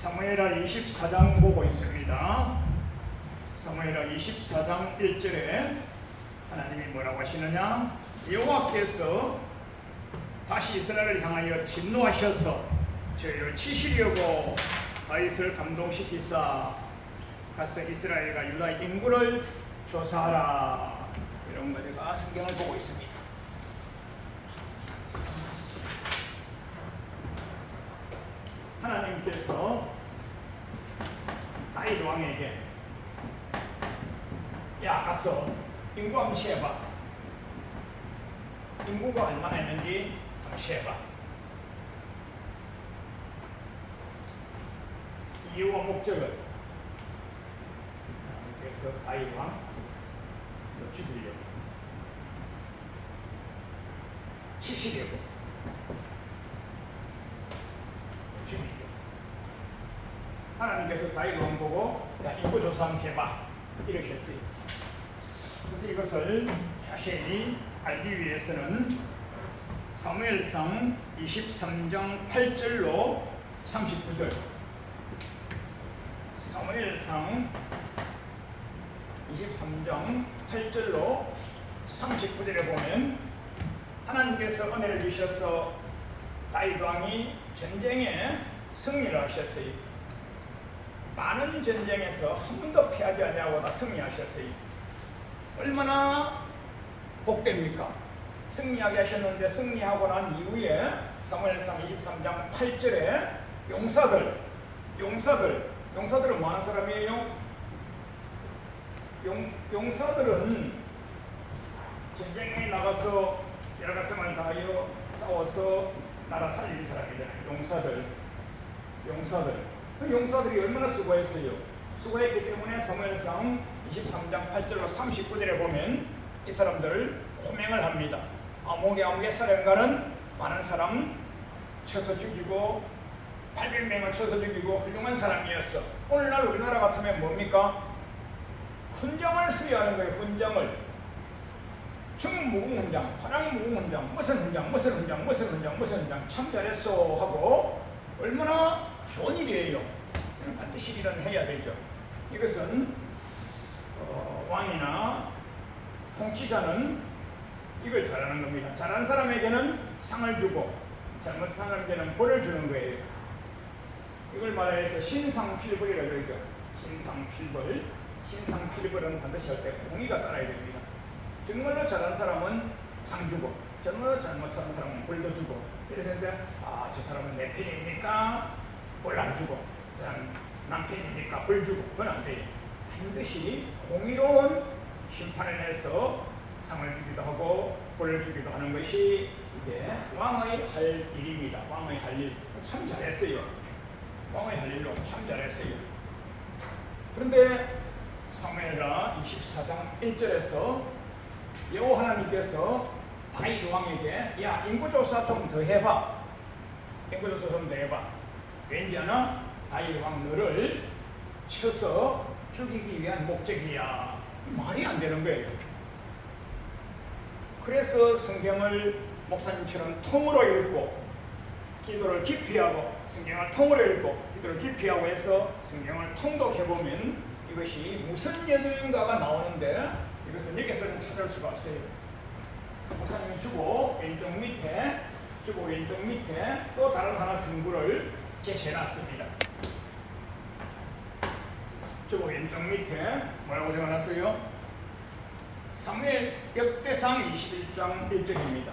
사무엘하 24장 보고 있습니다. 사무엘하 24장 1절에 하나님이 뭐라고 하시느냐? 여호와께서 다시 이스라엘을 향하여 진노하셔서 저희를 치시려고 다윗을 감동시키사 가서 이스라엘과 유다의 인구를 조사하라. 이런 것들과 성경을 보고 있습니다. 하나님께서 다윗 왕에게 야 가서 인구 한번 세봐. 인구가 얼마나 있는지 한번 세봐. 이유와 목적은 하나님께서 다윗 왕 죽이려고 치시려고 죽이려고 하나님께서 다윗 왕 보고 야 인구 조사 한번 해봐 이러셨어요. 그래서 이것을 자세히 알기 위해서는 사무엘상 23장 8절로 39절 사무엘상 23장 8절로 39절에 보면 하나님께서 은혜를 주셔서 다윗 왕이 전쟁에 승리를 하셨어요. 많은 전쟁에서 한 번도 패하지 않냐고 다 승리하셨어요. 얼마나 복됩니까? 승리하게 하셨는데 승리하고 난 이후에 사무엘상 23장 8절에 용사들은 뭐 하는 사람이에요? 용사들은 전쟁에 나가서 여러 가슴을 다하여 싸워서 나라 살리는 사람이잖아요. 용사들이 얼마나 수고했어요? 수고했기 때문에 사무엘상 23장 8절로 39절에 보면 이 사람들을 호명을 합니다. 아목의 사령관은 많은 사람 쳐서 죽이고 800명을 쳐서 죽이고 훌륭한 사람이었어. 오늘날 우리나라 같으면 뭡니까? 훈장을 수여하는 거예요. 훈장을 청무궁훈장, 화랑무궁훈장, 무슨 훈장 참 잘했어 하고 얼마나 좋은 일이에요. 반드시 일은 해야 되죠. 이것은 왕이나 통치자는 이걸 잘하는 겁니다. 잘한 사람에게는 상을 주고 잘못한 사람에게는 벌을 주는 거예요. 이걸 말해서 신상필벌이라고 그러죠. 신상필벌은 반드시 할 때 공의가 따라야 됩니다. 정말로 잘한 사람은 상 주고 정말로 잘못한 사람은 벌도 주고 이랬는데 저 사람은 내 편이니까 벌 안 주고 저 사람은 남편이니까 벌 주고 그건 안 돼요. 반드시 공의로운 심판을 해서 상을 주기도 하고 벌을 주기도 하는 것이 이제 왕의 할 일입니다. 왕의 할 일 참 잘했어요. 왕의 할 일로 참 잘했어요. 그런데 사무엘하 24장 1절에서 여호와 하나님께서 다윗 왕에게 야 인구조사 좀 더 해봐. 인구조사 좀 더 해봐. 왠지 아나? 다윗 왕 너를 쳐서 죽이기 위한 목적이야. 말이 안 되는 거예요. 그래서 성경을 목사님처럼 통으로 읽고 기도를 깊이 하고 성경을 통으로 읽고 기도를 깊이 하고 해서 성경을 통독해보면 이것이 무슨 여인가가 나오는데 이것은 여기서는 찾을 수가 없어요. 목사님이 주고 왼쪽 밑에 또 다른 하나 성구를 제시해놨습니다. 주고 왼쪽 밑에 뭐라고 적어놨어요? 사무엘 역대상 21장 1절입니다.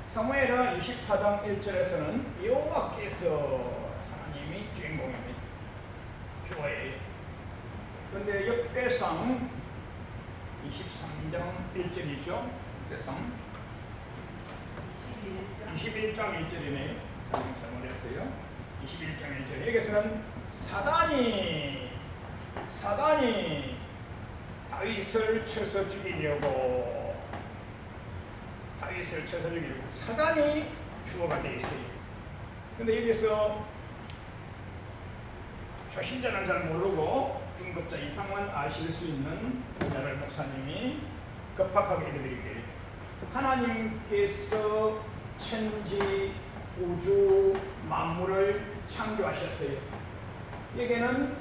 사무엘하 24장 1절에서는 여호와께서 하나님이 주인공입니다. 주어예요. 그런데 역대상 23장 1절이죠. 역대상 21장 1절이네요. 잘못했어요. 21장 1절. 여기서는 사단이 다윗을 쳐서 죽이려고 사단이 주어가 되어 있어요. 근데 여기서 초신자는 잘 모르고 중급자 이상만 아실 수 있는 자를 목사님이 급박하게 읽어드릴게요. 하나님께서 천지 우주 만물을 창조하셨어요. 여기에는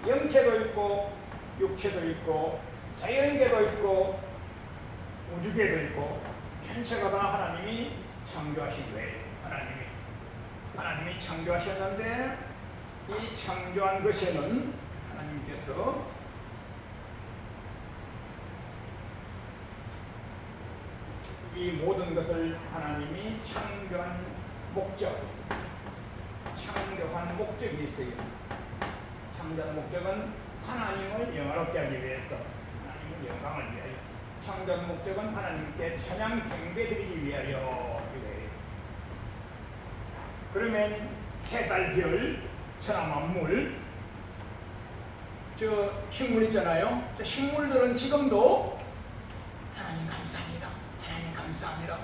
영체도 있고 육체도 있고 자연계도 있고 우주계도 있고 전체가 다 하나님이 창조하신 거예요. 하나님이 창조하셨는데 이 창조한 것에는 하나님께서 이 모든 것을 하나님이 창조한 목적이 있어요. 창조한 목적은 하나님을 영화롭게 하기 위해서, 하나님의 영광을 위하여. 창조한 목적은 하나님께 찬양 경배드리기 위하여. 그러면 해, 달, 별, 천하 만물, 저 식물 있잖아요. 저 식물들은 지금도 하나님 감사합니다. 하나님 감사합니다.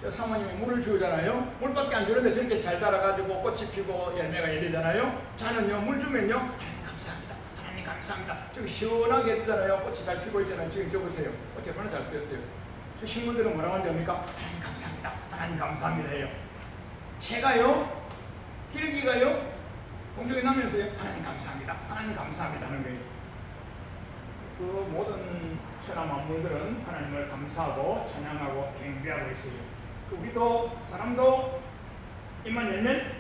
저 사모님이 물을 주잖아요. 물밖에 안 주는데 저렇게 잘 자라가지고 꽃이 피고 열매가 열리잖아요. 자는요, 물 주면요, 하나님 감사합니다. 하나님 감사합니다. 저기 시원하게 해주잖아요. 꽃이 잘 피고 있잖아요. 지금 저 보세요. 꽃이 얼마나 잘 피었어요. 저 식물들은 뭐라고 하는지 압니까? 하나님 감사합니다. 하나님 감사합니다 해요. 새가요, 기러기가요, 공중에 나면서요, 하나님 감사합니다. 하나님 감사합니다 하는 거예요. 그 모든 천하 만물들은 하나님을 감사하고 찬양하고 경배하고 있어요. 우리도 사람도 입만 열면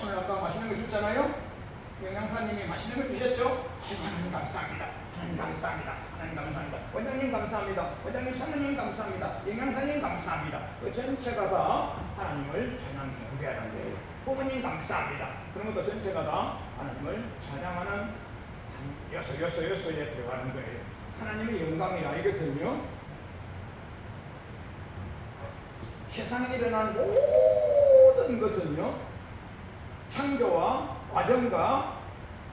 오늘 아까 맛있는 거 줬잖아요. 영양사님이 맛있는 거 주셨죠? 하나님 감사합니다. 하나님 감사합니다. 하나님 감사합니다. 원장님 감사합니다. 원장님 사모님 감사합니다. 영양사님 감사합니다. 그 전체가 다 하나님을 찬양 경배하는 거예요. 부모님 감사합니다. 그런 것도 전체가 다 하나님을 찬양하는 요소에 들어가는 거예요. 하나님의 영광이라 이것은요, 세상에 일어난 모든 것은요, 창조와 과정과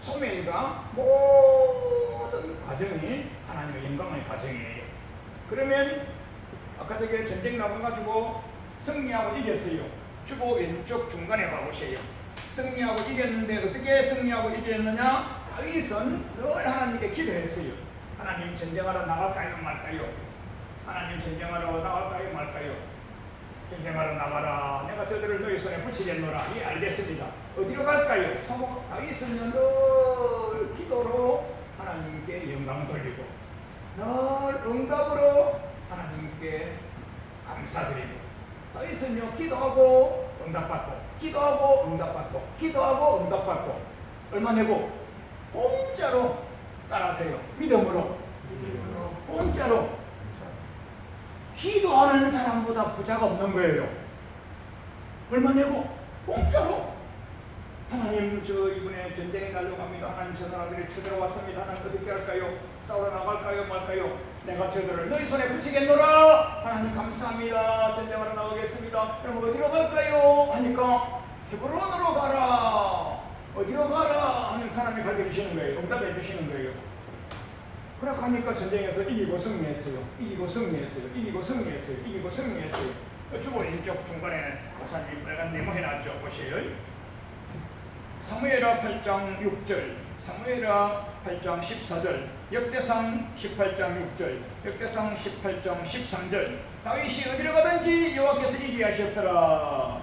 소멸과 모든 과정이 하나님의 영광의 과정이에요. 그러면 아까 저기 전쟁 나가가지고 승리하고 이겼어요. 주보 왼쪽 중간에 봐보세요. 승리하고 이겼는데 어떻게 승리하고 이겼느냐? 다윗은 늘 하나님께 기도했어요. 하나님 전쟁하러 나갈까요 말까요? 하나님 전쟁하러 나갈까요 말까요? 전쟁하러 나가라. 내가 저들을 너희 손에 붙이겠노라. 예, 알겠습니다. 어디로 갈까요? 하고 다윗은 늘 기도로 하나님께 영광 돌리고 늘 응답으로 하나님께 감사드리고, 다윗은요, 기도하고 응답받고 기도하고 응답받고 기도하고 응답받고 얼마 내고 공짜로 따라하세요. 믿음으로 공짜로. 기도하는 사람보다 부자가 없는 거예요. 얼마 내고 공짜로. 하나님, 저 이번에 전쟁에 날려갑니다. 하나님, 저 사람들이 쳐들어왔습니다. 하나님, 어떻게 할까요? 싸우러 나갈까요 말까요? 내가 저들을 너희 손에 붙이겠노라. 하나님 감사합니다. 전쟁하러 나가겠습니다. 그럼 어디로 갈까요? 하니까 헤브론으로 가라. 어디로 가라 하는 사람이 가르쳐 주시는 거예요. 응답해 주시는 거예요. 그렇게 하니까 전쟁에서 이기고 승리했어요. 이기고 승리했어요. 이기고 승리했어요. 이기고 승리했어요. 주보 왼쪽 중간에 목사님 빨간 네모해놨죠. 보세요. 사무엘하 8장 6절, 사무엘하 8장 14절, 역대상 18장 6절, 역대상 18장 13절. 다윗이 어디로 가든지 여호와께서 이기게 하셨더라.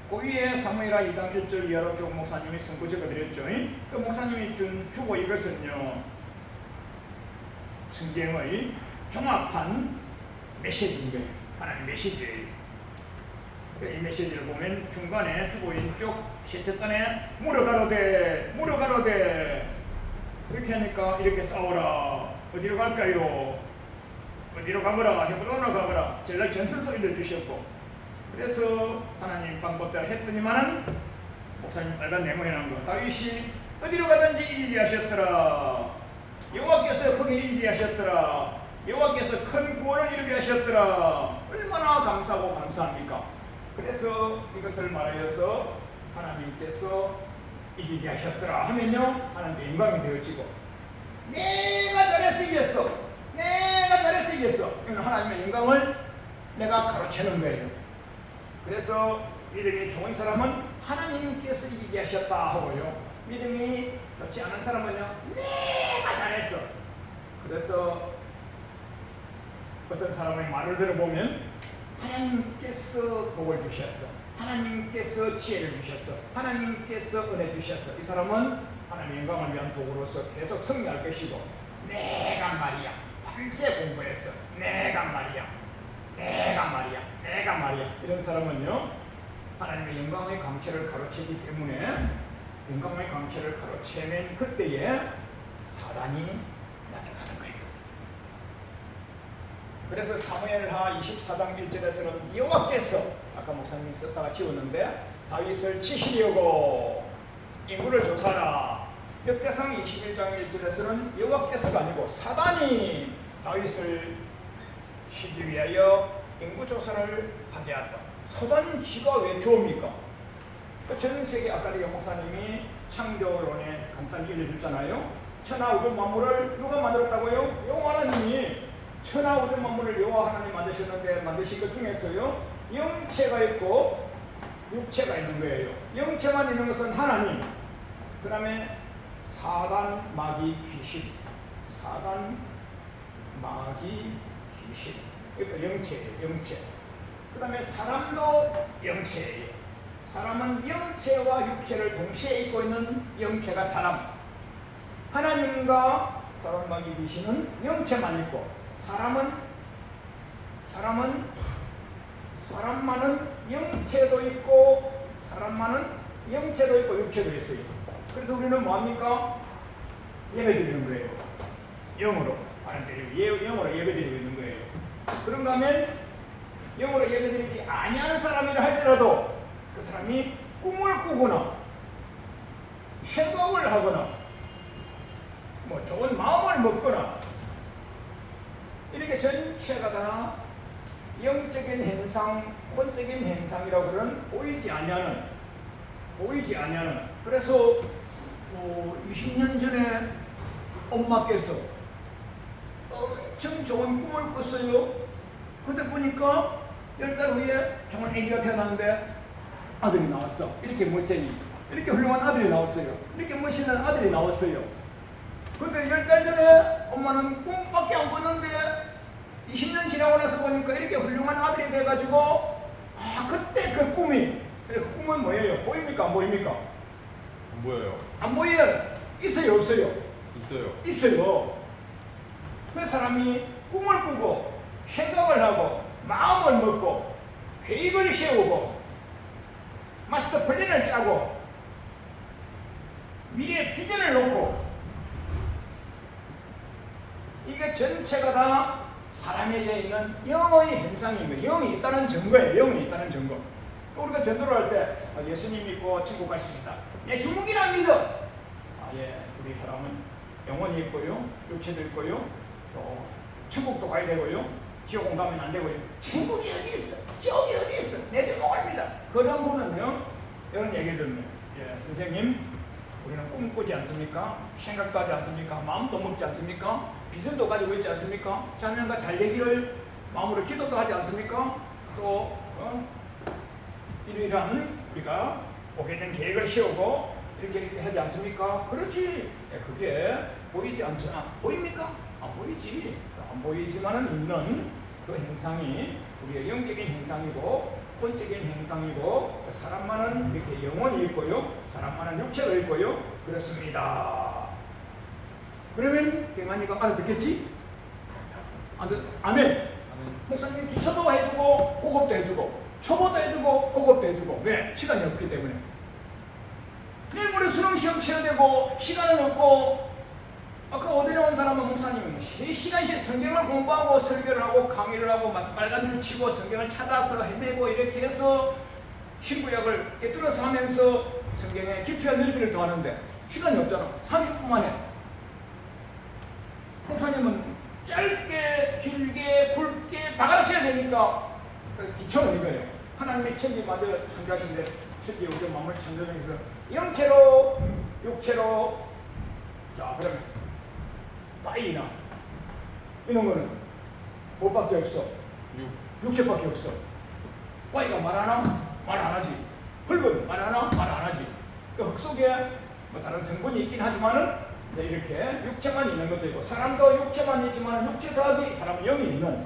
그 위에 사무엘하 2장 1절 이하로 쭉 목사님이 선고 적어드렸죠. 그 목사님이 준 주보 이것은요, 성경의 종합한 메시지인 거예요. 하나님 메시지예요. 이 메시지를 보면 중간에 주보 왼쪽 셋째 단에 물어가로되 그렇게 하니까 이렇게 싸우라. 어디로 갈까요? 어디로 가거라. 헤브론으로 가거라. 전략 전술도 일러주셨고, 그래서 하나님 방법대로 했더니만은 목사님 빨간 네모해놓은 거, 다윗이 어디로 가든지 이기게 하셨더라. 여호와께서 크게 이기게 하셨더라. 여호와께서 큰 구원을 이루게 하셨더라. 얼마나 감사하고 감사합니까? 그래서 이것을 말하여서 하나님께서 이기게 하셨더라 하면요, 하나님의 영광이 되어지고, 내가 잘해서 이겼어, 내가 잘해서 이겼어, 이건 하나님의 영광을 내가 가로채는 거예요. 그래서 믿음이 좋은 사람은 하나님께서 이기게 하셨다 하고요, 믿음이 좋지 않은 사람은요, 내가 잘했어. 그래서 어떤 사람의 말을 들어보면 하나님께서 복을 주셨어, 하나님께서 지혜를 주셨어. 하나님께서 은혜 주셨어. 이 사람은 하나님의 영광을 위한 도구로서 계속 승리할 것이고, 내가 말이야 밤새 공부했어. 내가 말이야 이런 사람은요, 하나님의 영광의 광채를 가로채기 때문에 영광의 광채를 가로채면 그때에 사단이 나타나는 거예요. 그래서 사무엘하 24장 1절에서는 여호와께서, 아까 목사님이 썼다가 지웠는데, 다윗을 치시려고 인구를 조사하라. 역대상 21장 1절에서는 여호와께서가 아니고 사단이 다윗을 치기 위하여 인구 조사를 하게 한다. 사단 지가 왜 좋습니까? 전 세계 아까 영 목사님이 창조론에 간단히 알려줬잖아요. 천하 우주 만물을 누가 만들었다고요? 여호와 하나님이 천하 우주 만물을 여호와 하나님 만드셨는데, 만드신 것 중에서요, 영체가 있고 육체가 있는 거예요. 영체만 있는 것은 하나님, 그 다음에 사단, 마귀, 귀신. 사단, 마귀, 귀신. 그러니까 영체예요. 영체. 그 다음에 사람도 영체예요. 사람은 영체와 육체를 동시에 입고 있는 영체가 사람. 하나님과 사람, 마귀, 귀신은 영체만 있고, 사람만은 영체도 있고, 사람만은 영체도 있고 육체도 있어요. 그래서 우리는 뭐합니까? 예배드리는 거예요. 영으로 영으로 예배드리고 있는 거예요. 그런가 하면 영으로 예배드리지 아니하는 사람이라 할지라도 그 사람이 꿈을 꾸거나 생각을 하거나 뭐 좋은 마음을 먹거나, 이렇게 전체가 다 영적인 현상, 혼적인 현상이라고 그러는 보이지 아니하는. 그래서 20년 전에 엄마께서 엄청 좋은 꿈을 꿨어요. 근데 보니까 10달 후에 정말 아기가 태어났는데 아들이 나왔어. 이렇게 멋쟁이, 이렇게 훌륭한 아들이 나왔어요. 이렇게 멋있는 아들이 나왔어요. 근데 10달 전에 엄마는 꿈밖에 안 꿨는데 20년 지나고 나서 보니까 이렇게 훌륭한 아들이 돼가지고, 그때 그 꿈이, 그 꿈은 뭐예요? 보입니까? 안 보입니까? 안 보여요. 안 보여요. 있어요? 없어요? 있어요. 그 사람이 꿈을 꾸고 생각을 하고 마음을 먹고 계획을 세우고 마스터 플랜을 짜고 미래 비전을 놓고, 이게 전체가 다 사람에게 있는 영의 현상입니다. 영이 있다는 증거예요. 영이 있다는 증거. 우리가 전도를 할 때 예수님 믿고 천국 가십시다. 내 주목이란 믿어. 우리 사람은 영혼이 있고요, 육체도 있고요, 또 천국도 가야 되고요, 지옥은 가면 안 되고요. 천국이 어디 있어? 지옥이 어디 있어? 내 주목을 믿어. 그런 분은요, 이런 얘기를 듣는, 선생님, 우리는 꿈 꾸지 않습니까? 생각도 하지 않습니까? 마음도 먹지 않습니까? 비전도 가지고 있지 않습니까? 자녀가 잘 되기를 마음으로 기도도 하지 않습니까? 또 이러한 우리가 오게 된 계획을 세우고 이렇게 하지 않습니까? 그렇지. 그게 보이지 않잖아. 보입니까? 안 보이지. 안 보이지만은 있는 그 현상이 우리의 영적인 현상이고 혼적인 현상이고, 사람만은 이렇게 영혼이 있고요, 사람만은 육체가 있고요. 그렇습니다. 그러면 갱한이가 알아듣겠지? 아멘. 목사님 기초도 해주고 고급도 해주고 초보도 해주고 고급도 해주고. 왜? 시간이 없기 때문에. 내일 모레 수능시험 쳐야 되고 시간은 없고. 아까 어디 나온 사람은 목사님이 3시간씩 성경을 공부하고 설교를 하고 강의를 하고 빨간 줄 치고 성경을 찾아서 헤매고 이렇게 해서 신구약을 깨뚫어서 하면서 성경의 깊이와 넓이를 더하는데 시간이 없잖아. 30분 만에. 목사님은 짧게 길게 굵게 다 가르쳐야 되니까 기초는 이거예요. 하나님의 천지 마저 창조하신데, 천지 우주 만물 창조중에서 영체로 육체로. 자, 그러면 빠이나 이런 거는 뭐밖에 없어? 육체밖에 없어. 빠이가 말하나? 말 안 하지. 흙은 말하나? 말 안 하지. 그 흙 속에 뭐 다른 성분이 있긴 하지만은 이렇게 육체만 있는 것도 있고, 사람도 육체만 있지만 육체 더하기 사람은 영이 있는,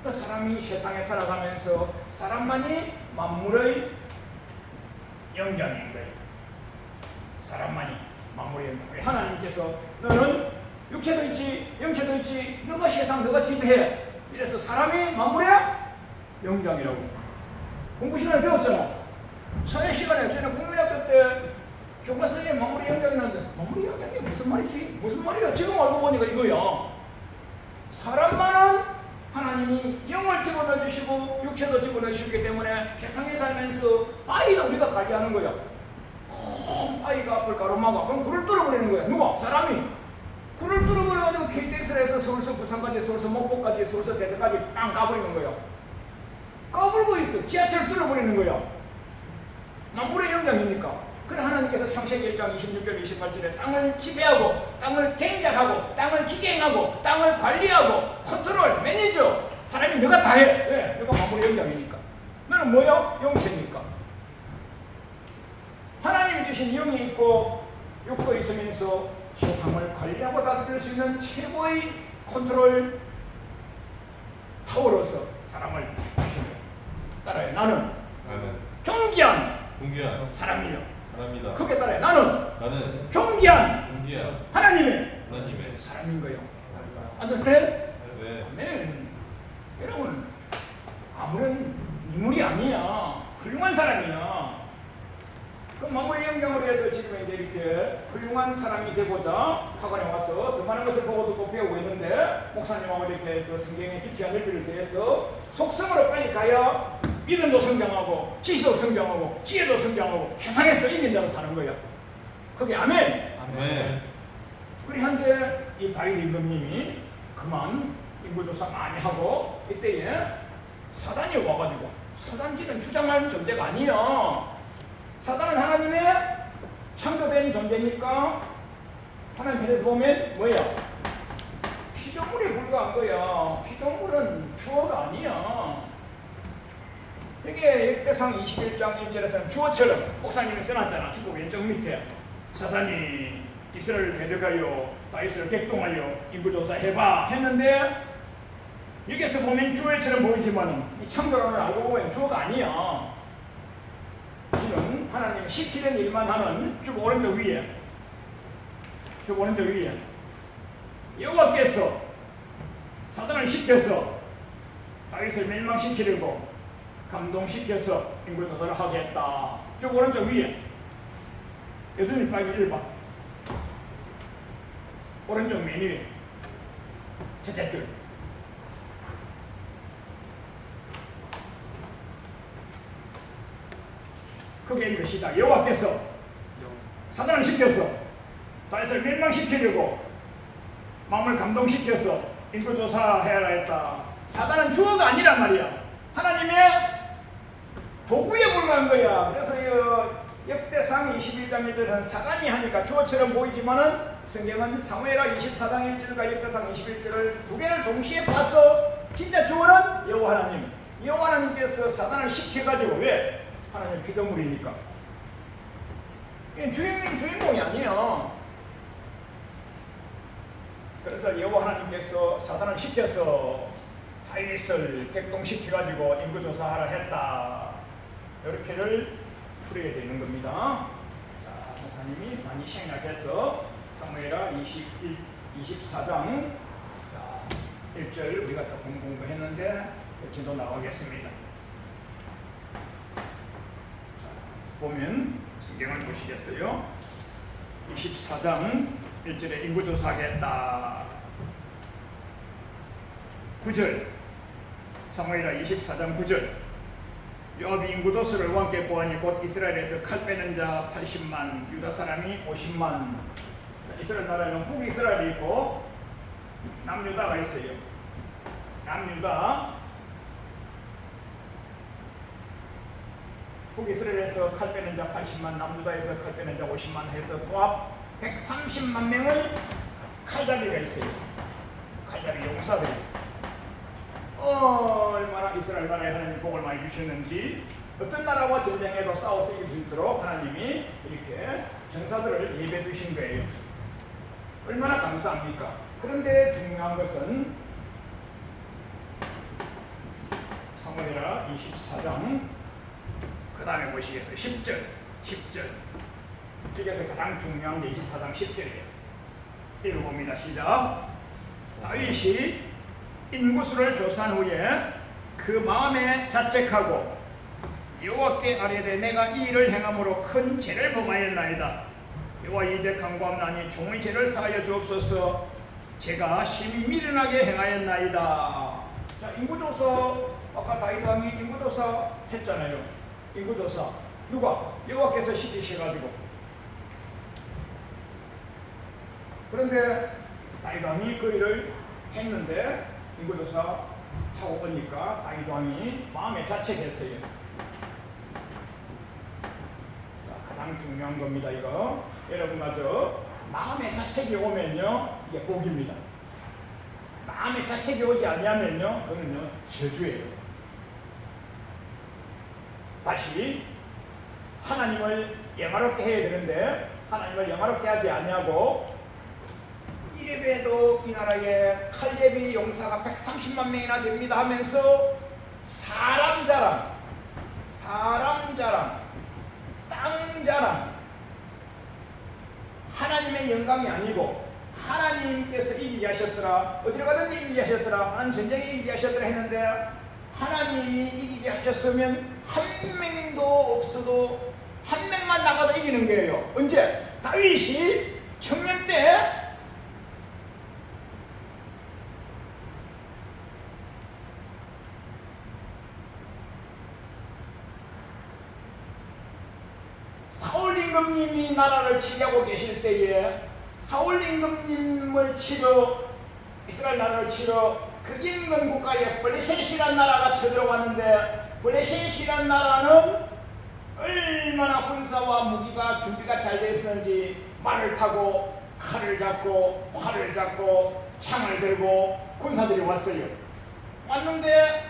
그 사람이 세상에 살아가면서 사람만이 만물의 영장인 거예요. 사람만이 만물의 영장. 하나님께서 너는 육체도 있지 영체도 있지 너가 세상 너가 지배해. 이래서 사람이 만물의 영장이라고. 공부 시간에 배웠잖아. 사회 시간에 저는 국민학교 때 교과서에 만물의 영장이 나는데 만물의 영장이 무슨 말이지? 무슨 말이야? 지금 알고 보니까 이거야. 사람만은 하나님이 영을 집어넣어주시고 육체도 집어넣어주시기 때문에 세상에 살면서 아이도 우리가 관리하는 거야. 아이가 앞을 가로막아. 그럼 굴을 뚫어버리는 거야. 누가? 사람이. 굴을 뚫어버려가지고 KTX를 해서 서울서 부산까지 서울서 목포까지 서울서 대전까지 빵 가버리는 거야. 까불고 있어. 지하철을 뚫어버리는 거야. 만물의 영장이니까. 그래 하나님께서 창세기 1장 26절 28절에 땅을 지배하고 땅을 경작하고 땅을 기경하고 땅을 관리하고 컨트롤 매니저 사람이 너가 다 해. 왜? 너가 만물의 영장이니까. 너는 뭐야? 영체니까. 하나님이 주신 영이 있고 육도 있으면서 세상을 관리하고 다스릴 수 있는 최고의 컨트롤 타워로서 사람을 주신 거야. 따라해. 나는 존귀한 사람이요. 사람이다. 그게 따라해. 나는 존귀한 하나님의 사람인 거예요. understand? 네. 아멘. 여러분 아무런 인물이 아니야. 훌륭한 사람이야. 그 만물의 영광으로 해서 지금 이제 이렇게 훌륭한 사람이 되고자 학원에 와서 더 많은 것을 보고 듣고 배우고 있는데 목사님하고 이렇게 해서 성경에 깊이 한 일들을 대해서 속성으로 빨리 가야 믿음도 성장하고 지식도 성장하고 지혜도 성장하고 세상에서 이긴 자로 사는 거야. 그게 아멘. 아멘. 그리 한데 이 다윗 임금님이 그만 인구조사 많이 하고 이때에 사단이 와가지고 사단지는 주장하는 존재가 아니야. 사단은 하나님의 창조된 존재니까 하나님 편에서 보면 뭐야? 피조물에 불과한 거야. 피조물은 주어가 아니야. 이게 역대상 21장 1절에서는 주어처럼 목사님이 써놨잖아. 주고 왼쪽 밑에 사단이 이스라엘을 대적하여 다윗을 객동하여 인구조사 해봐 했는데 여기서 보면 주어처럼 보이지만 이 창조론을 알고 보면 주어가 아니야. 이는 하나님이 시키는 일만 하는 쭉 오른쪽 위에 여호와께서 사단을 시켜서 다윗을 멸망시키려고 감동시켜서 인구조사를 하겠다. 쭉 오른쪽 위에 여전히 빨리 읽어봐. 오른쪽 맨 위에 첫째 줄 그게 이것이다. 여호와께서 사단을 시켜서 다윗을 멸망시키려고 마음을 감동시켜서 인구조사해야 했다. 사단은 주어가 아니란 말이야. 하나님의 도구에 불과한 거야. 그래서 역대상 21장 1절은 사단이 하니까 주어처럼 보이지만은 성경은 사무엘하 24장 1절과 역대상 21절을 두 개를 동시에 봐서 진짜 주어는 여호와 하나님. 여호와 하나님께서 사단을 시켜가지고 왜? 하나님 피조물이니까. 주인공이 아니에요. 그래서 여호와 하나님께서 사단을 시켜서 다윗을 객동시켜가지고 인구조사하라 했다. 이렇게를 풀어야 되는 겁니다. 자, 목사님이 많이 생략해서 사무엘하 24장 1절 우리가 조금 공부했는데 진도 나오겠습니다. 보면 성경을 보시겠어요? 24장 1절에 인구조사하겠다. 9절 사무엘하 24장 9절 요압이 인구조사를 왕께 보아니 곧 이스라엘에서 칼 빼는 자 80만 유다 사람이 50만. 이스라엘 나라에는 북이스라엘이 있고 남유다가 있어요. 남유다 북이스라엘에서 칼 빼는 자 80만, 남유다에서 칼 빼는 자 50만 해서 도합 130만 명의 칼잡이가 있어요. 칼잡이 용사들이. 얼마나 이스라엘 나라에 하나님 복을 많이 주셨는지 어떤 나라와 전쟁에도 싸워서 이길 수 있도록 하나님이 이렇게 전사들을 예배해 두신 거예요. 얼마나 감사합니까? 그런데 중요한 것은 사무엘하 24장 그 다음에 보시겠어요. 10절 10절. 여기서 가장 중요한 게 24장 10절이에요. 읽어봅니다. 시작. 다윗이 인구수를 조사한 후에 그 마음에 자책하고 여호와께 아뢰되 내가 이 일을 행함으로 큰 죄를 범하였나이다. 여호와 이제 간구함나니 종의 죄를 사하여 주옵소서. 제가 심히 미련하게 행하였나이다. 자, 인구조사 아까 다윗 왕이 인구조사 했잖아요. 인구조사 누가? 여호와께서 시키셔가지고. 그런데 다윗 왕이 그 일을 했는데 인구조사 하고 보니까 다윗 왕이 마음에 자책했어요. 자, 가장 중요한 겁니다. 이거 여러분 마저 마음에 자책이 오면요 이게 복입니다. 마음에 자책이 오지 아니하면요 그거는요 저주예요. 다시 하나님을 영화롭게 해야 되는데 하나님을 영화롭게 하지 아니하고 이래봬도 이 나라에 칼렙이 용사가 130만 명이나 됩니다 하면서 사람 자랑, 땅 자랑, 하나님의 영광이 아니고 하나님께서 이기게 하셨더라, 어디로 가든지 이기게 하셨더라, 하나님 전쟁에 이기게 하셨더라 했는데 하나님이 이기게 하셨으면 한 명도 없어도 한 명만 나가도 이기는 거예요. 언제? 다윗이 청년 때 사울 임금님이 나라를 치려고 계실 때에 사울 임금님을 치러 이스라엘 나라를 치러 그 인근 국가에 블레셋이라는 나라가 쳐들어왔는데 블레셋이라는 나라는 얼마나 군사와 무기가 준비가 잘 되어 있었는지 말을 타고 칼을 잡고 활을 잡고 창을 들고 군사들이 왔어요. 왔는데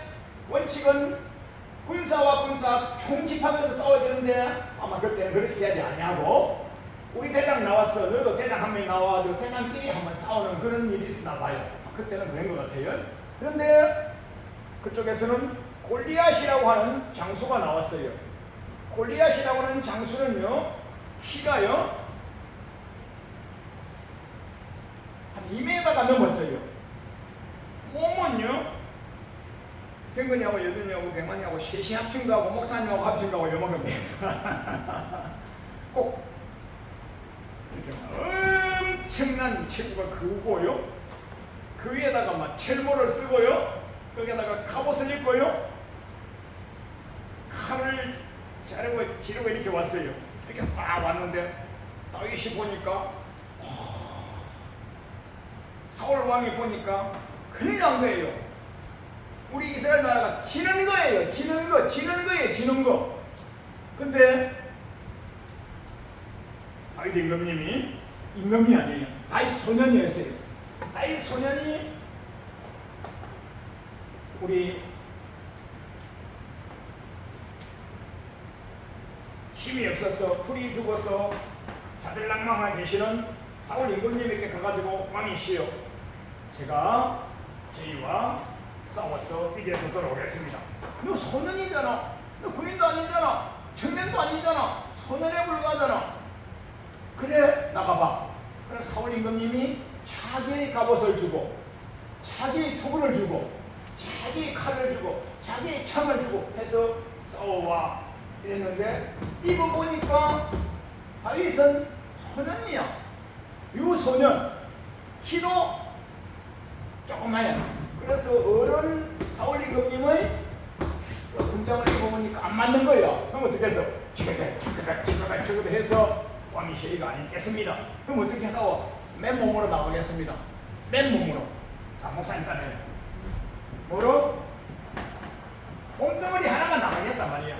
원칙은 군사와 군사 총집합해서 싸워야 되는데 아마 그때는 그렇게 하지 아니하고 우리 대장 나왔어. 너도 대장 한 명이 나와가지고 대장끼리 한번 싸우는 그런 일이 있었나 봐요. 그때는 그런 것 같아요. 그런데 그쪽에서는 골리앗이라고 하는 장수가 나왔어요. 골리앗이라고 하는 장수는요 키가요 한 2m가 넘었어요. 몸은요 경근이하고 여균이하고 백만이하고 셋이 합친 거하고 목사님하고 합친 거하고 요만큼 돼서 꼭 이렇게 엄청난 체구가 크고요. 그 위에다가 막 철모를 쓰고요. 거기에다가 갑옷을 입고요. 칼을 자르고 지르고 이렇게 왔어요. 이렇게 딱 왔는데 다윗이 보니까 사울 왕이 보니까 큰일 난 거예요. 우리 이스라엘 나라가 지는 거예요. 지는 거. 근데 다윗 임금님이 임금이 아니에요. 다윗 소년이었어요. 다윗 소년이 우리 힘이 없어서 풀이 죽어서 자들락망하게 계시는 사울 임금님에게 가가지고 왕이시여, 제가 저희와 싸워서 이겨서 돌아오겠습니다. 너 소년이잖아. 너 군인도 아니잖아. 청년도 아니잖아. 소년에 불과하잖아. 그래 나가봐. 그래 사울 임금님이 자기의 갑옷을 주고 자기의 투구를 주고 자기의 칼을 주고 자기의 창을 주고 해서 싸워와 이랬는데 이거 보니까 다윗은 소년이야. 유소년. 키도 조그마해. 그래서 어른 사울 임금님의 군장을 입어보니까 안 맞는 거예요. 그럼 어떻게 해서 치거다 해서 왕이 시리가 아니겠습니다. 그럼 어떻게 싸워? 맨몸으로 나오겠습니다. 맨몸으로. 자, 목사님 따라요. 뭐로? 몸덩어리 하나가 나가겠단 말이야.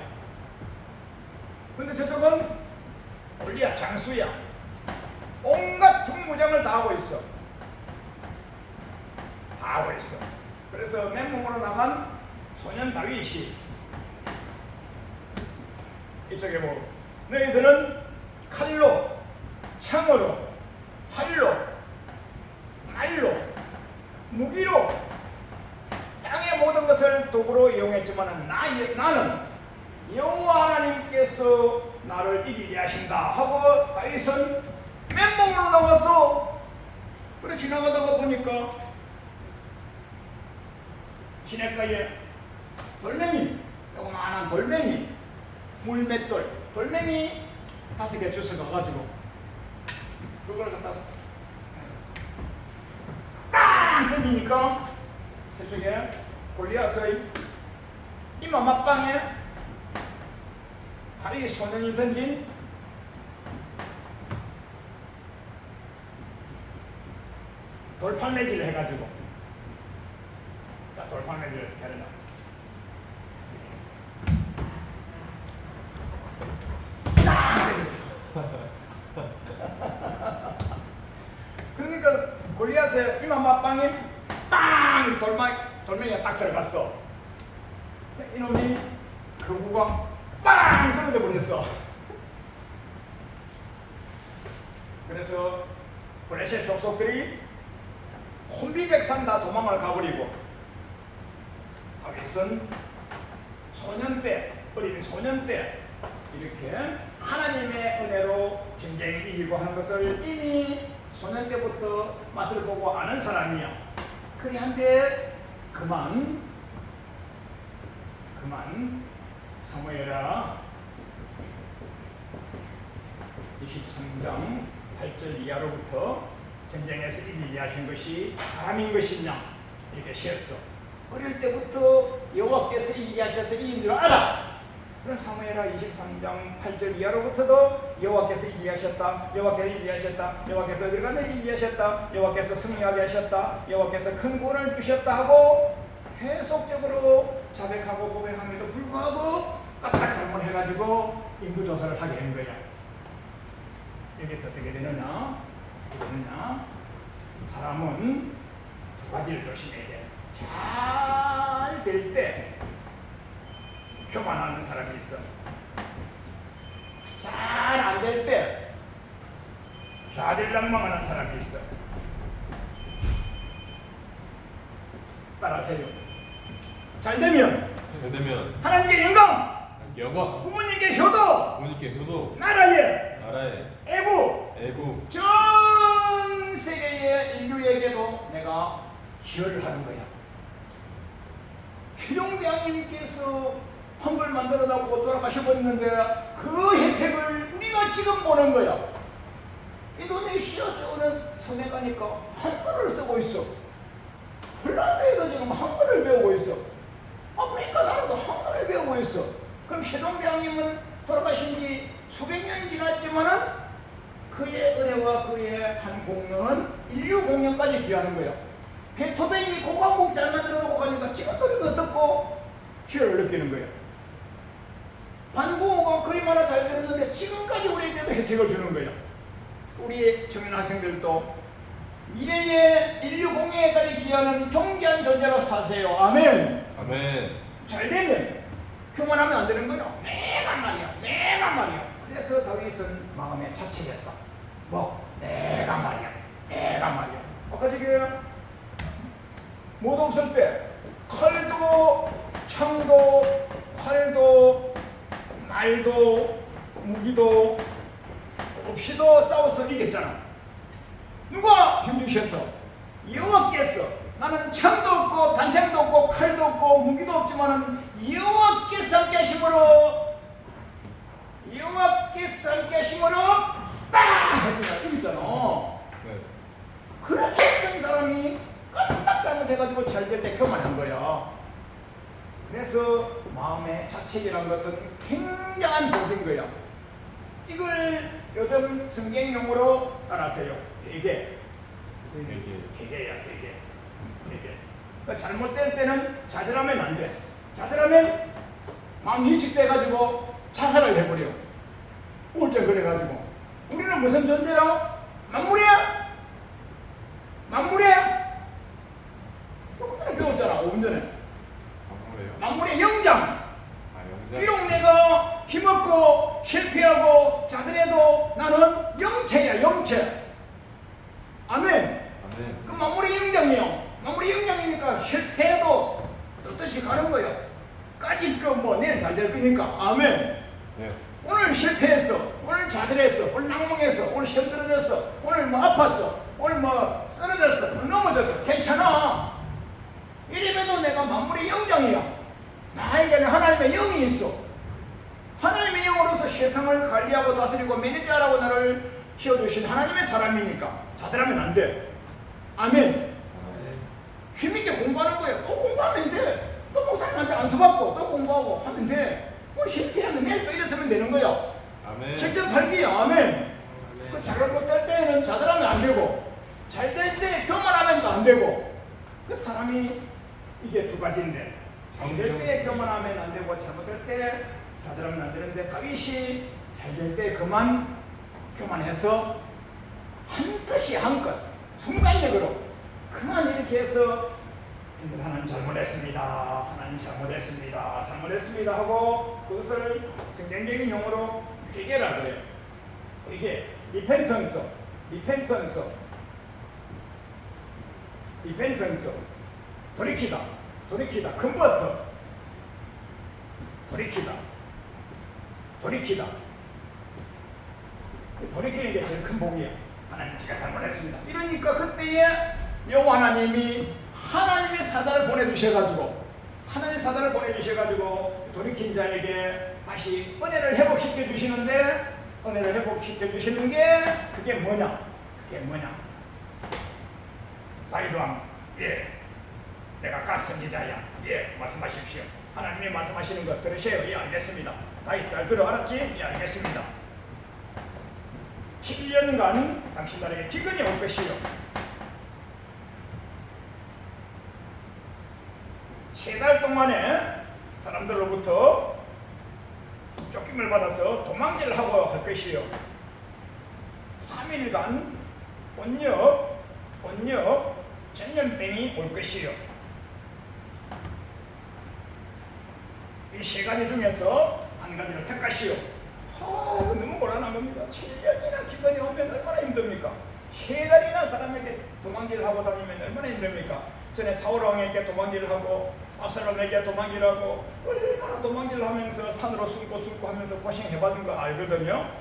근데 저쪽은 골리앗 장수야. 온갖 중무장을 다 하고 있어. 그래서 맨몸으로 나간 소년 다윗이 이쪽에 뭐 너희들은 칼로, 창으로, 활로, 말로, 무기로 땅의 모든 것을 도구로 이용했지만 나는 여호와 하나님께서 나를 이기게 하신다 하고 다윗은 맨몸으로 나와서 그래 지나가다가 보니까 시냇가에 돌멩이, 조그마한 돌멩이, 물맷돌, 돌멩이 5개 주워 가가지고 그걸 갖다 깡 던지니까 저쪽에 골리앗의 이마 맞방에 다윗 소년이 던진 돌판매질을 해가지고, 자, 돌판매질을 어떻게 하려나 그러니까 골리앗의 이마 맞방에 빵 돌멩이가 딱 들어갔어. 이놈이 그 구강 빵 쓰러져 버렸어. 그래서 블레셋 족속들이 혼비백산 다 도망을 가버리고 다윗은 소년 때, 어린 소년 때 이렇게 하나님의 은혜로 전쟁을 이기고 한 것을 이미 소년 때부터 맛을 보고 아는 사람이야. 그리한데 그만 사무엘하 23장 8절 이하로부터 전쟁에서 이기게 하신 것이 사람인 것이냐 이렇게 시했어. 어릴 때부터 여호와께서 이기게 하셔서 이긴 줄 알아. 그럼 사무엘하 23장 8절 이하로부터도 여호와께서 이기게 하셨다, 여호와께서 이기게 하셨다, 여호와께서 어딜 가든 이기게 하셨다, 여호와께서 승리하게 하셨다, 여호와께서 큰 구원을 주셨다 하고 계속적으로 자백하고 고백함에도 불구하고 까딱 잘못해가지고 인구조사를 하게 한 거야. 여기서 어떻게 되느냐? 사람은 두 가지를 조심해야 돼. 잘 될 때 교만하는 사람이 있어. 잘 안 될 때 좌절낭망하는 사람이 있어. 따라하세요. 잘 되면 하나님께 영광, 부모님께 효도, 나라에 애국, 전 세계의 인류에게도 내가 기여를 하는 거야. 희종대왕님께서 한글 만들어 놓고 돌아가셔버렸는데 그 혜택을 우리가 지금 보는 거야. 인도네시아 저는 섬에 가니까 한글을 쓰고 있어. 폴란드에도 지금 한글을 배우고 있어. 아프리카 나라도 한글을 배우고 있어. 그럼 세종대왕님은 돌아가신 지 수백 년 지났지만은 그의 은혜와 그의 한 공로는 인류 공연까지 기하는 거야. 베토벤이 고관곡 잘 만들어 놓고 가니까 지금도 이거 듣고 희열을 느끼는 거야. 반고가 그림 하나 잘 그렸는데 지금까지 우리에게도 혜택을 주는 거야. 우리 청년 학생들도 미래의 인류 공예까지 기하는 존귀한 존재로 사세요. 아멘. 잘 되면 교만하면 안 되는 거야. 내가 말이야. 그래서 다윗은 마음에 자책했다. 내가 말이야. 아까 저기 못 없을 때 칼도 창도 활도 말도 무기도 없이도 싸워서 이겼잖아. 누가 힘주셨어? 여호와께서. 나는 창도 없고 단창도 없고 칼도 없고 무기도 없지만은 여호와께서 함께 하심으로 빵! 했잖아. 이겼잖아. 그렇게 했던 사람이 깜빡 잘못해가지고 잘 될 때 교만한 거야. 그래서 마음의 자책이라는 것은 굉장한 복인 거야. 이걸 요즘 성경 용어로 따라하세요. 회개야. 그러니까 잘못될 때는 좌절하면 안 돼. 좌절하면 마음 이식돼가지고 자살을 해버려. 우울증 그래가지고. 우리는 무슨 존재라? 만물이야. 조금 배웠잖아. 5분 전에. 만물의 영장. 비록 내가 힘없고 실패하고 자살해도 나는 영체야. 아멘. 그 만물의 영장이요. 만물의 영장이니까 실패해도 뜻이 가는 거예요. 까짓 거 내일 잘 될 거니까. 아멘. 오늘 뭐 아팠어, 오늘 뭐 쓰러졌어, 뭐 넘어졌어, 괜찮아. 이래도 내가 만물의 영장이야. 나에게는 하나님의 영이 있어. 하나님의 영으로서 세상을 관리하고 다스리고 매니저하라고 나를 키워주신 하나님의 사람이니까 자살하면 안 돼. 아멘. 힘있게 공부하는 거야. 또 공부하면 돼. 또 목사님한테 안수받고 또 공부하고 하면 돼. 뭐 실패하면 내일 또 일어서면 되는 거야. 아멘. 실전 팔기야. 아멘. 그 잘못될 때는 자살하면 안 되고, 잘 될 때 교만하면 또 안 되고. 그 사람이 이게 두 가지인데, 잘 될 때 교만하면 안 되고 잘못될 때 자살하면 안 되는데, 다윗이 잘 될 때 교만해서 한끗이 한끗 순간적으로 그만 이렇게 해서 하나님 잘못했습니다, 하나님 잘못했습니다 하고 그것을 성경적인 용어로 회개라 그래요. 이게 리펜턴스, 돌이키다, 컨버터, 돌이키는 게 제일 큰 복이야. 하나님 제가 잘못했습니다. 이러니까 그때에 여호와 하나님이 하나님의 사자를 보내주셔가지고 돌이킨 자에게 다시 은혜를 회복시켜 주시는데, 은혜를 회복시켜 주시는 게 그게 뭐냐? 다윗 왕, 예, 내가 갓 선지자야. 예, 말씀하십시오. 하나님이 말씀하시는 것 들으세요. 예, 알겠습니다. 다윗 잘 들어 알았지? 예, 알겠습니다. 7년간 당신 나라에 기근이 올 것이요. 3달 동안에 사람들로부터 쫓김을 받아서 도망질을 하고 할 것이요. 3일간 온역, 전염병이 올 것이요. 이 3가지 중에서 한 가지를 택하시오. 너무 곤란한 겁니다. 7년이나 기간이 오면 얼마나 힘듭니까? 3달이나 사람에게 도망질을 하고 다니면 얼마나 힘듭니까? 전에 사울 왕에게 도망질을 하고 압살롬에게 도망질하고 얼마나 도망질을 하면서 산으로 숨고 하면서 고생해받은 거 알거든요.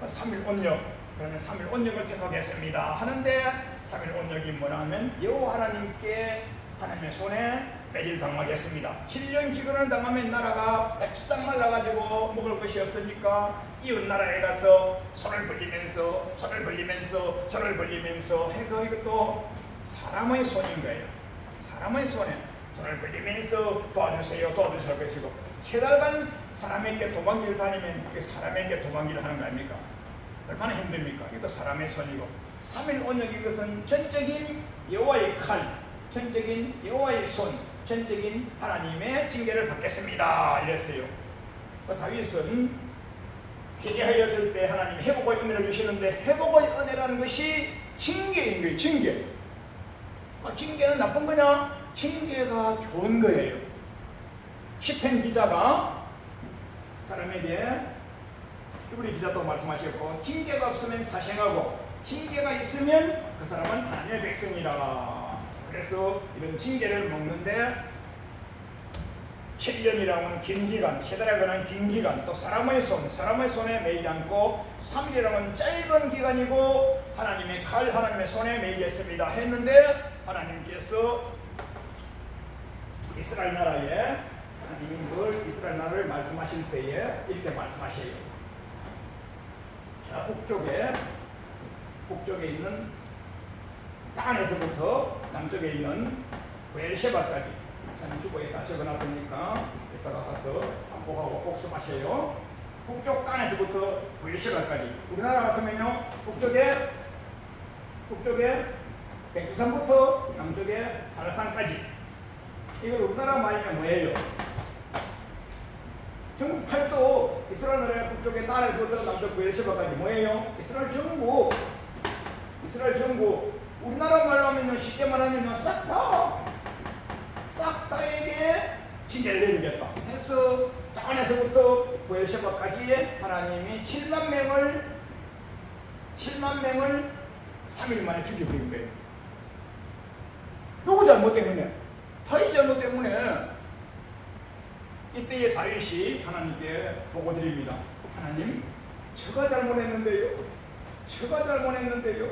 3일 온역, 그러면 3일 온역을 택하겠습니다 하는데, 3일 온역이 뭐냐면 여호와 하나님께 하나님의 손에 매질 당하겠습니다. 7년 기근을 당하면 나라가 백상 말라가지고 먹을 것이 없으니까 이웃 나라에 가서 손을 벌리면서 해서 이것도 사람의 손인 거예요. 사람의 손에 손을 벌리면서 도와주세요 할 것이고, 3달간 사람에게 도망길 다니면 그게 사람에게 도망길을 하는 거 아닙니까? 얼마나 힘듭니까? 이것도 사람의 손이고, 3일 온역 이것은 전적인 여호와의 칼, 전적인 여호와의 손, 전적인 하나님의 징계를 받겠습니다 이랬어요. 다윗은 회개하였을 때 하나님 회복의 은혜를 주시는데, 회복의 은혜라는 것이 징계인 거예요. 징계는 나쁜 거냐? 징계가 좋은 거예요. 시편 기자가 사람에게, 우리 기자도 말씀하셨고, 징계가 없으면 사생하고 징계가 있으면 그 사람은 하나님의 백성이라. 그래서 이런 징계를 먹는데 7년이라는 긴 기간, 3달이라는 긴 기간, 또 사람의 손에 매이지 않고 3일이라는 짧은 기간이고 하나님의 칼, 하나님의 손에 매이겠습니다 했는데, 하나님께서 이스라엘 나라에, 하나님이 늘 이스라엘 나라를 말씀하실 때에 이렇게 말씀하셔요. 자, 북쪽에 있는 단에서부터 남쪽에 있는 베르셰바까지, 주보에 다 적어놨으니까 이따가 가서 반복하고 복습하세요. 북쪽 단에서부터 베르셰바까지. 우리나라 같으면요, 북쪽에 백두산부터 남쪽에 한라산까지. 이걸 우리나라 말이면 뭐예요? 전국 팔도 이스라엘 나라의 북쪽에 단에서부터 남쪽 베르셰바까지 뭐예요? 이스라엘 전국. 우리나라 말로 하면 쉽게 말하면 싹 다에게 징계를 내리겠다 해서 단에서부터 베르셰바까지 하나님이 7만 명을 3일 만에 죽여버린 거예요. 누구 잘못 때문에? 다윗 잘못 때문에. 이때에 다윗이 하나님께 보고드립니다. 하나님, 제가 잘못했는데요, 제가 잘못했는데요.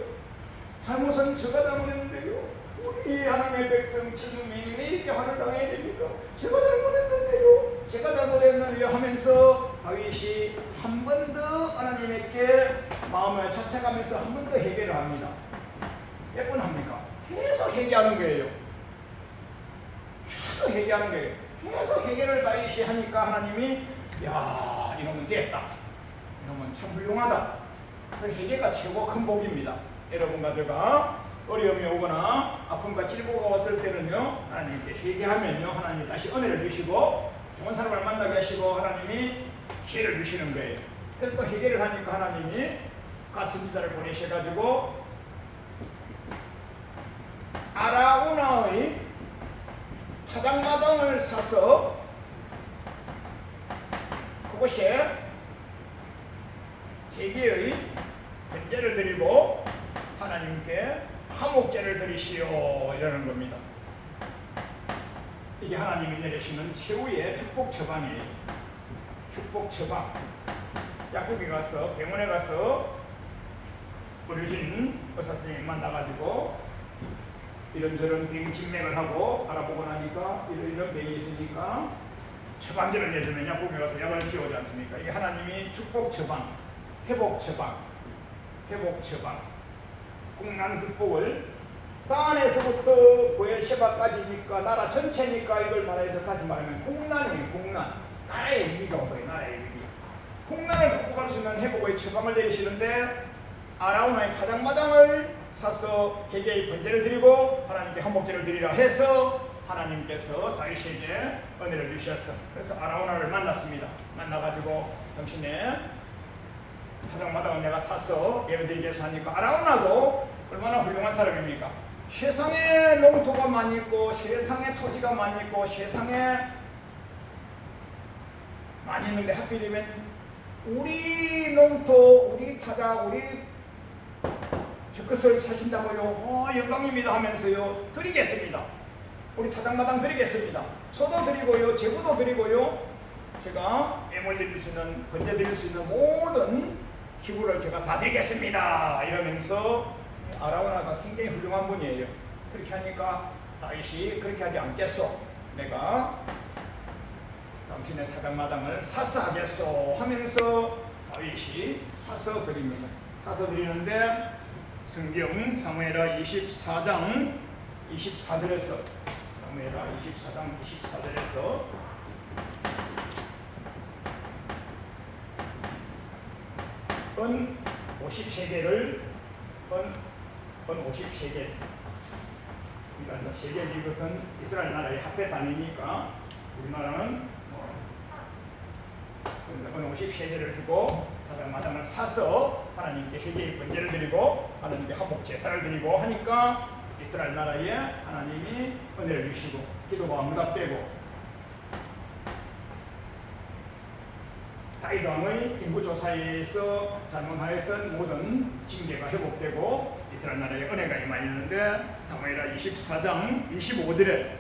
잘못은 제가 잘못했는데요. 우리 하나님의 백성 친구민이 왜 이렇게 화를 당해야 됩니까? 제가 잘못했는데요. 제가 잘못했는데요 하면서 다윗이 한 번 더 하나님께 마음을 자책하면서 한 번 더 회개를 합니다. 몇 번 합니까? 계속 회개하는 거예요. 계속 회개하는 거예요. 계속 회개를 다윗이 하니까 하나님이 야, 이놈은 됐다. 이놈은 참 훌륭하다. 그 회개가 최고 큰 복입니다. 여러분과 제가 어려움이 오거나 아픔과 찔보가 왔을 때는요, 하나님께 회개하면요, 하나님이 다시 은혜를 주시고 좋은 사람을 만나게 하시고 하나님이 기회를 주시는 거예요. 그래서 또 회개를 하니까 하나님이 가스미사를 보내셔가지고 아라우나의 타작마당을 사서 그곳에 회개의 번제를 드리고 하나님께 화목제를 드리시오 이러는 겁니다. 이게 하나님이 내리시는 최후의 축복 처방이에요. 축복 처방. 약국에 가서 병원에 가서 의료진 의사 선생님 만나가지고 이런저런 병 진맥을 하고 알아보고 나니까 이런 병이 있으니까 처방전을 내주면 약국에 가서 약을 지어오지 않습니까? 이게 하나님이 축복 처방, 회복 처방, 회복 처방, 국난 극복을 땅에서부터 부엘셰바까지니까 나라 전체니까 이걸 나라에서 다시 말하면 국난이에요. 국난, 나라의 위기가 온 거예요. 나라의 위기. 국난을 극복할 수 있는 회복의 처방을 내리시는데 아라우나의 타작마당을 사서 회개의 번제를 드리고 하나님께 화목제를 드리라 해서 하나님께서 다윗에게 은혜를 주셨어. 그래서 아라우나를 만났습니다. 만나가지고 당신의 타작마당을 내가 사서 예배드리겠소 하니까 아라우나도 얼마나 훌륭한 사람입니까? 세상에 농토가 많이 있고 세상에 토지가 많이 있고 세상에 많이 있는데 하필이면 우리 농토, 우리 타작, 우리 그것을 사신다고요? 영광입니다 하면서요 드리겠습니다. 우리 타작마당 드리겠습니다. 소도 드리고요, 제구도 드리고요, 제가 예물 드릴 수 있는, 번제 드릴 수 있는 모든 기부를 제가 다 드리겠습니다 이러면서 아라우나가 굉장히 훌륭한 분이에요. 그렇게 하니까 다윗이 그렇게 하지 않겠소, 내가 당신의 타작마당을 사서 하겠소 하면서 다윗이 사서 드립니다. 사서 드리는데 성경 사무엘하 24장 24절에서 사무엘하 24장 24절에서 은 50세겔을 은 50세겔, 그러니까 세겔 이것은 이스라엘 나라의 합해 단위니까 우리나라는 은 50세겔을 주고 타작마당을 사서 하나님께 회개의 번제를 드리고 하나님께 화목 제사를 드리고 하니까 이스라엘 나라에 하나님이 은혜를 주시고 기도가 응답되고 다윗 왕의 인구조사에서 잘못하였던 모든 징계가 회복되고 이스라엘 나라에 은혜가 임하였는데 사무엘하 24장 25절에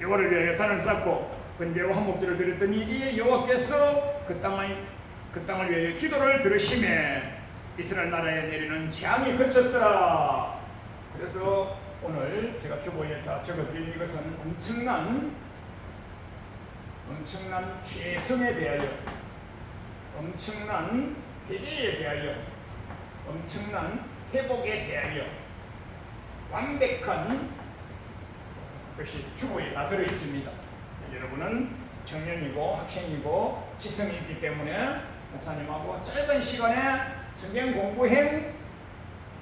여호와를 위하여 단을 쌓고 번제와 화목제를 드렸더니 이 여호와께서 그 땅을 위하여 기도를 들으시매 이스라엘 나라에 내리는 재앙이 그쳤더라. 그래서 오늘 제가 주보에 적어드린 이것은 엄청난 죄성에 대하여, 엄청난 회개에 대하여, 엄청난 회복에 대하여 완벽한 것이 주보에 다 들어있습니다. 여러분은 청년이고 학생이고 지성이 있기 때문에 목사님하고 짧은 시간에 성경 공부행,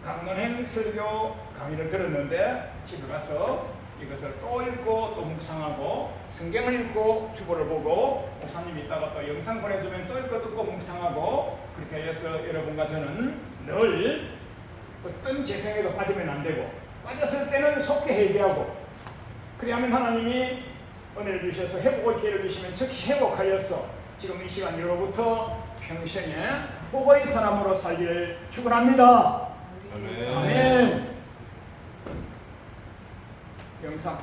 강론행, 설교 강의를 들었는데 집에 가서 이것을 또 읽고 또 묵상하고 성경을 읽고 주보를 보고 목사님이 이따가 또 영상 보내주면 또 읽고 듣고 묵상하고 그렇게 해서 여러분과 저는 늘 어떤 재성에도 빠지면 안 되고 빠졌을 때는 속히 회개하고 그리하면 하나님이 은혜를 주셔서 회복의 기회를 주시면 즉시 회복하여서 지금 이 시간으로부터 평생에 복의 사람으로 살기를 축원합니다. 아멘. 아멘. 영상